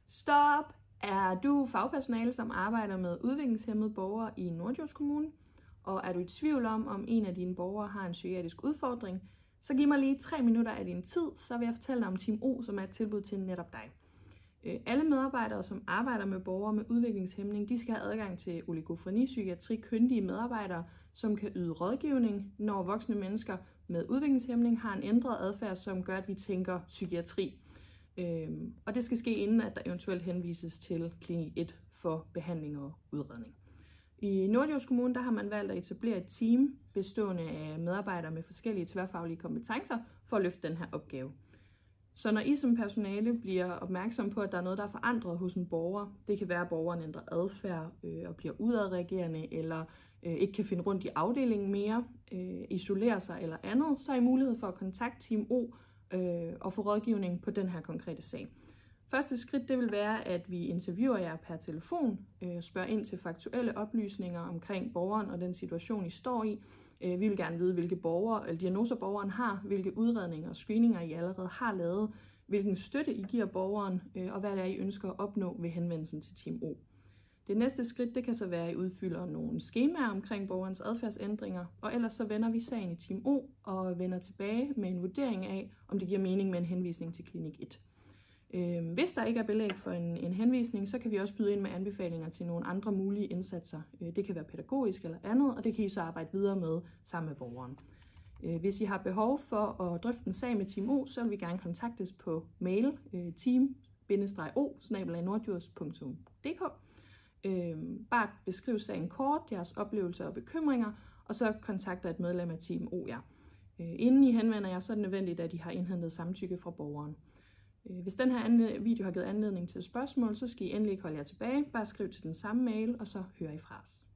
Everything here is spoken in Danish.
Stop! Er du fagpersonale, som arbejder med udviklingshæmmede borgere i Norddjurs Kommune, og er du i tvivl om en af dine borgere har en psykiatrisk udfordring, så giv mig lige 3 minutter af din tid, så vil jeg fortælle dig om Team O, som er et tilbud til netop dig. Alle medarbejdere, som arbejder med borgere med udviklingshæmning, de skal have adgang til oligofreni-psykiatri kyndige medarbejdere, som kan yde rådgivning, når voksne mennesker med udviklingshæmning har en ændret adfærd, som gør, at vi tænker psykiatri. Og det skal ske inden, at der eventuelt henvises til klinik 1 for behandling og udredning. I Norddjurs Kommune der har man valgt at etablere et team bestående af medarbejdere med forskellige tværfaglige kompetencer for at løfte den her opgave. Så når I som personale bliver opmærksom på, at der er noget, der er forandret hos en borger, det kan være, at borgeren ændrer adfærd og bliver udadreagerende, eller ikke kan finde rundt i afdelingen mere, isolerer sig eller andet, så er I mulighed for at kontakte Team O og få rådgivning på den her konkrete sag. Første skridt det vil være, at vi interviewer jer per telefon, spørger ind til faktuelle oplysninger omkring borgeren og den situation, I står i. Vi vil gerne vide, hvilke diagnoser borgeren har, hvilke udredninger og screeninger I allerede har lavet, hvilken støtte I giver borgeren, og hvad det er, I ønsker at opnå ved henvendelsen til Team O. Det næste skridt det kan så være, at I udfylder nogle skemaer omkring borgerens adfærdsændringer, og ellers så vender vi sagen i Team O og vender tilbage med en vurdering af, om det giver mening med en henvisning til klinik 1. Hvis der ikke er belæg for en henvisning, så kan vi også byde ind med anbefalinger til nogle andre mulige indsatser. Det kan være pædagogisk eller andet, og det kan I så arbejde videre med sammen med borgeren. Hvis I har behov for at drøfte en sag med Team O, så vil vi gerne kontaktes på mail team-o@nordjurs.dk. Bare beskriv sagen kort, jeres oplevelser og bekymringer, og så kontakter et medlem af Team O jer. Inden I henvender jer, så er det nødvendigt, at I har indhentet samtykke fra borgeren. Hvis den her video har givet anledning til spørgsmål, så skal I endelig ikke holde jer tilbage. Bare skriv til den samme mail, og så hører I fra os.